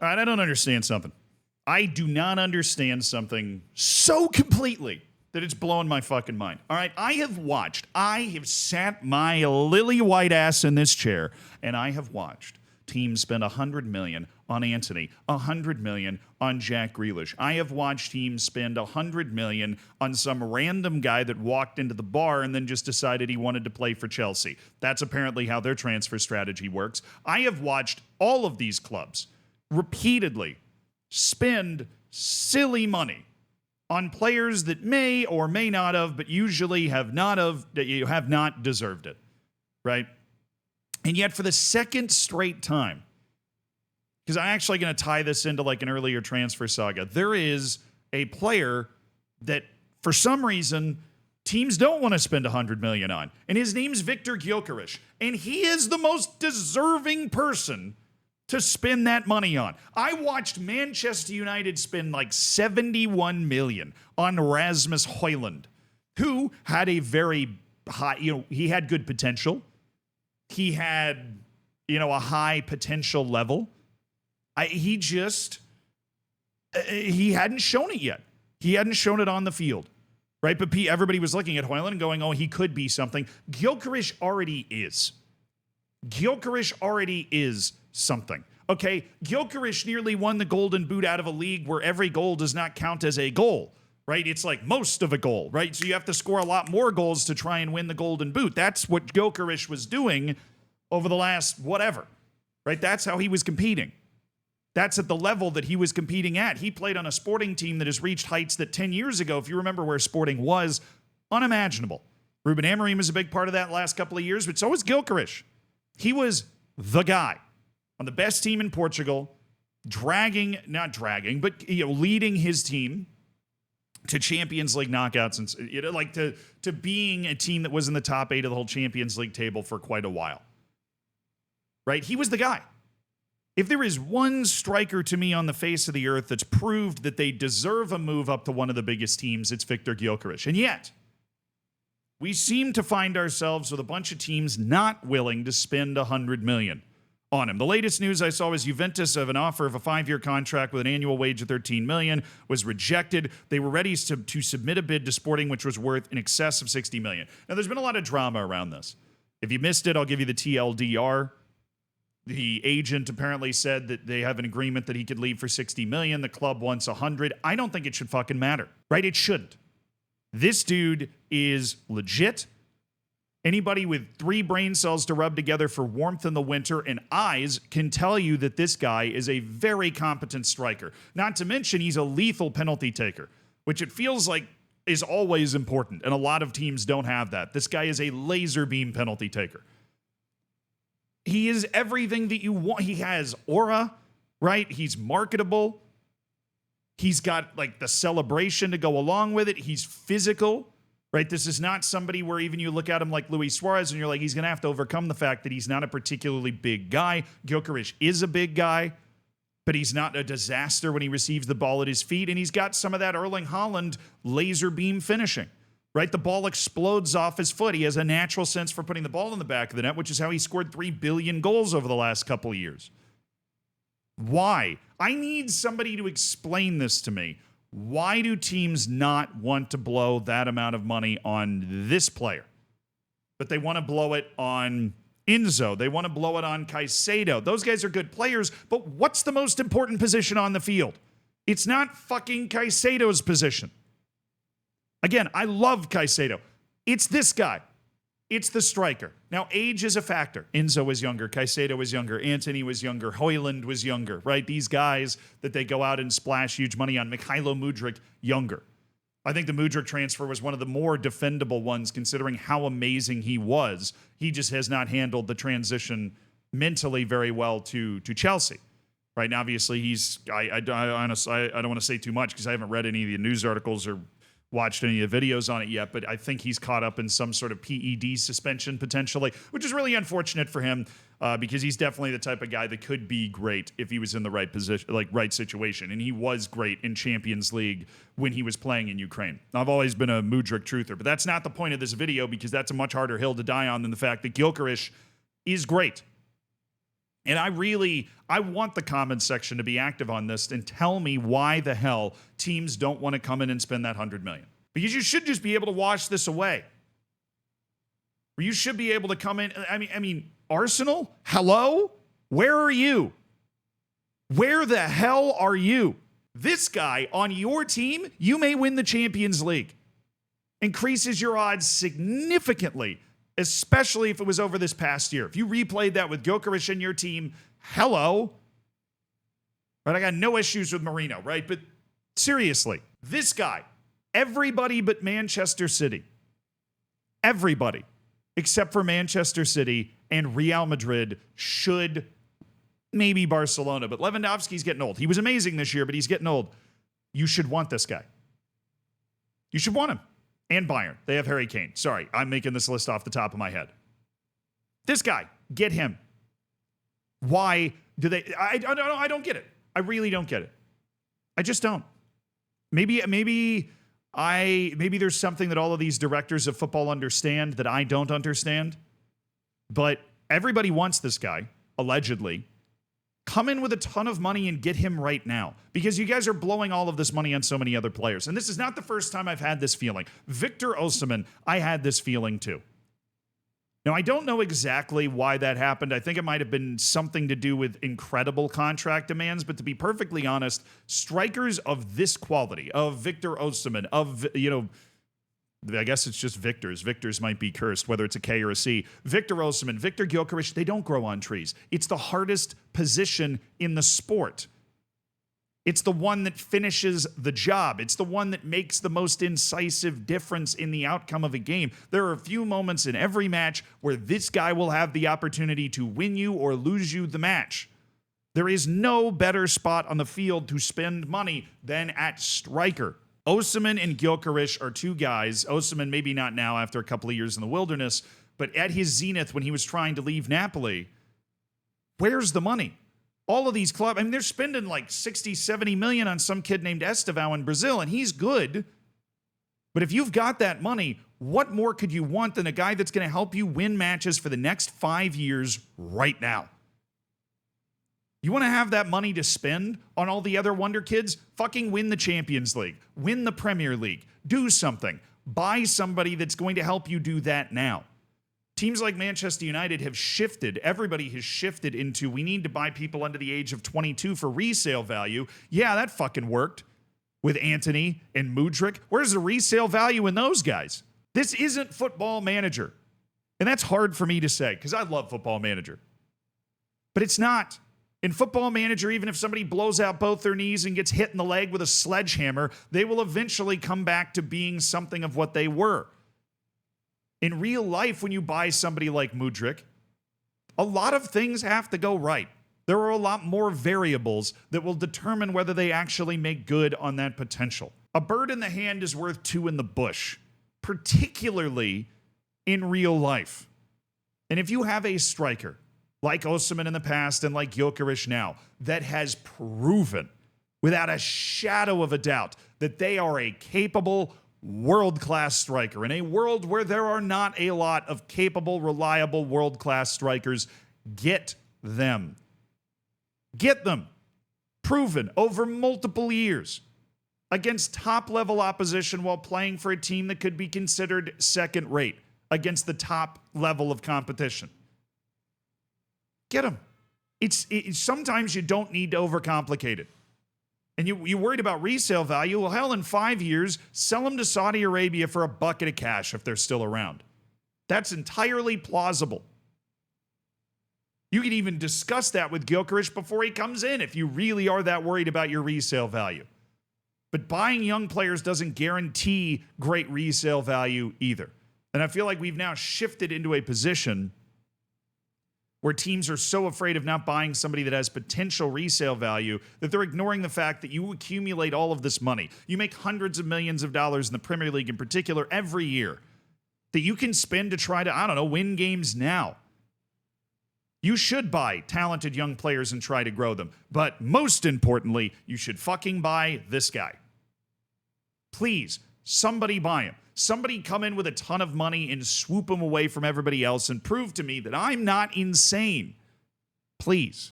All right, I don't understand something. I do not understand something so completely that it's blowing my fucking mind. All right, I have sat my lily white ass in this chair, and I have watched teams spend $100 million on Anthony, $100 million on Jack Grealish. I have watched teams spend $100 million on some random guy that walked into the bar and then just decided he wanted to play for Chelsea. That's apparently how their transfer strategy works. I have watched all of these clubs repeatedly spend silly money on players that may or may not have, but usually have not deserved it, right? And yet for the second straight time, because I'm actually going to tie this into like an earlier transfer saga, there is a player that for some reason teams don't want to spend $100 million on, and his name's Victor Gyökeres, and he is the most deserving person to spend that money on. I watched Manchester United spend like $71 million on Rasmus Højlund, who had a very high, he had good potential. He had, a high potential level. He hadn't shown it yet. He hadn't shown it on the field, right? But everybody was looking at Højlund and going, oh, he could be something. Gyökeres already is. Gyökeres already is something. Okay, Gyökeres nearly won the Golden Boot out of a league where every goal does not count as a goal, right? It's like most of a goal, right? So you have to score a lot more goals to try and win the Golden Boot. That's what Gyökeres was doing over the last whatever, right? That's how he was competing. That's at the level that he was competing at. He played on a Sporting team that has reached heights that 10 years ago, if you remember where Sporting was, unimaginable. Ruben Amorim was a big part of that last couple of years, but so was Gyökeres. He was the guy on the best team in Portugal, leading his team to Champions League knockouts and to being a team that was in the top 8 of the whole Champions League table for quite a while. Right? He was the guy. If there is one striker to me on the face of the earth that's proved that they deserve a move up to one of the biggest teams, it's Victor Gyökeres. And yet, we seem to find ourselves with a bunch of teams not willing to spend $100 million on him. The latest news I saw was Juventus of an offer of a 5-year contract with an annual wage of $13 million was rejected. They were ready to submit a bid to Sporting, which was worth in excess of $60 million. Now, there's been a lot of drama around this. If you missed it, I'll give you the TLDR. The agent apparently said that they have an agreement that he could leave for $60 million. The club wants $100. I don't think it should fucking matter, right? It shouldn't. This dude is legit. Anybody with 3 brain cells to rub together for warmth in the winter and eyes can tell you that this guy is a very competent striker. Not to mention he's a lethal penalty taker, which it feels like is always important, and a lot of teams don't have that. This guy is a laser beam penalty taker. He is everything that you want. He has aura, right? He's marketable. He's got like the celebration to go along with it. He's physical, right? This is not somebody where even you look at him like Luis Suarez and you're like, he's going to have to overcome the fact that he's not a particularly big guy. Gyökeres is a big guy, but he's not a disaster when he receives the ball at his feet. And he's got some of that Erling Haaland laser beam finishing. Right? The ball explodes off his foot. He has a natural sense for putting the ball in the back of the net, which is how he scored 3 billion goals over the last couple of years. Why? I need somebody to explain this to me. Why do teams not want to blow that amount of money on this player? But they want to blow it on Enzo. They want to blow it on Caicedo. Those guys are good players, but what's the most important position on the field? It's not fucking Caicedo's position. Again, I love Caicedo. It's this guy. It's the striker. Now, age is a factor. Enzo was younger. Caicedo was younger. Antony was younger. Højlund was younger, right? These guys that they go out and splash huge money on. Mykhailo Mudryk, younger. I think the Mudryk transfer was one of the more defendable ones considering how amazing he was. He just has not handled the transition mentally very well to Chelsea. Right? And obviously, I honestly, I don't want to say too much because I haven't read any of the news articles or watched any of the videos on it yet, but I think he's caught up in some sort of PED suspension potentially, which is really unfortunate for him because he's definitely the type of guy that could be great if he was in the right position, like right situation. And he was great in Champions League when he was playing in Ukraine. I've always been a Mudryk truther, but that's not the point of this video because that's a much harder hill to die on than the fact that Gyökeres is great. And I want the comments section to be active on this and tell me why the hell teams don't want to come in and spend that $100 million. Because you should just be able to wash this away. Or you should be able to come in. I mean, Arsenal, hello? Where are you? Where the hell are you? This guy on your team, you may win the Champions League. Increases your odds significantly, especially if it was over this past year. If you replayed that with Gyökeres in your team, hello. Right, I got no issues with Marino, right? But seriously, this guy, everybody but Manchester City, everybody except for Manchester City and Real Madrid should, maybe Barcelona, but Lewandowski's getting old. He was amazing this year, but he's getting old. You should want this guy. You should want him. And Bayern. They have Harry Kane. Sorry, I'm making this list off the top of my head. This guy, get him. Why do they? I don't get it. I really don't get it. I just don't. Maybe there's something that all of these directors of football understand that I don't understand. But everybody wants this guy, allegedly. Come in with a ton of money and get him right now, because you guys are blowing all of this money on so many other players. And this is not the first time I've had this feeling. Victor Osimhen, I had this feeling too. Now, I don't know exactly why that happened. I think it might have been something to do with incredible contract demands. But to be perfectly honest, strikers of this quality, of Victor Osimhen, of, I guess it's just Victors. Victors might be cursed, whether it's a K or a C. Victor Osimhen, Victor Gyökeres, they don't grow on trees. It's the hardest position in the sport. It's the one that finishes the job. It's the one that makes the most incisive difference in the outcome of a game. There are a few moments in every match where this guy will have the opportunity to win you or lose you the match. There is no better spot on the field to spend money than at striker. Osimhen and Gyökeres are two guys. Osimhen maybe not now after a couple of years in the wilderness, but at his zenith when he was trying to leave Napoli, where's the money? All of these clubs, they're spending like 60, 70 million on some kid named Estevão in Brazil, and he's good. But if you've got that money, what more could you want than a guy that's going to help you win matches for the next 5 years right now? You want to have that money to spend on all the other wonder kids? Fucking win the Champions League. Win the Premier League. Do something. Buy somebody that's going to help you do that now. Teams like Manchester United have shifted. Everybody has shifted into, we need to buy people under the age of 22 for resale value. Yeah, that fucking worked with Antony and Mudryk. Where's the resale value in those guys? This isn't Football Manager. And that's hard for me to say because I love Football Manager. But it's not. In Football Manager, even if somebody blows out both their knees and gets hit in the leg with a sledgehammer, they will eventually come back to being something of what they were. In real life, when you buy somebody like Mudryk, a lot of things have to go right. There are a lot more variables that will determine whether they actually make good on that potential. A bird in the hand is worth two in the bush, particularly in real life. And if you have a striker like Osimhen in the past and like Gyökeres now, that has proven without a shadow of a doubt that they are a capable, world-class striker. In a world where there are not a lot of capable, reliable, world-class strikers, get them. Get them. Proven over multiple years against top-level opposition while playing for a team that could be considered second-rate against the top level of competition. Get them. It's sometimes you don't need to overcomplicate it. And you worried about resale value? Well, hell, in 5 years, sell them to Saudi Arabia for a bucket of cash if they're still around. That's entirely plausible. You can even discuss that with Gyökeres before he comes in if you really are that worried about your resale value. But buying young players doesn't guarantee great resale value either. And I feel like we've now shifted into a position where teams are so afraid of not buying somebody that has potential resale value that they're ignoring the fact that you accumulate all of this money. You make hundreds of millions of dollars in the Premier League in particular every year that you can spend to try to, win games now. You should buy talented young players and try to grow them. But most importantly, you should fucking buy this guy. Please, somebody buy him. Somebody come in with a ton of money and swoop him away from everybody else and prove to me that I'm not insane. Please.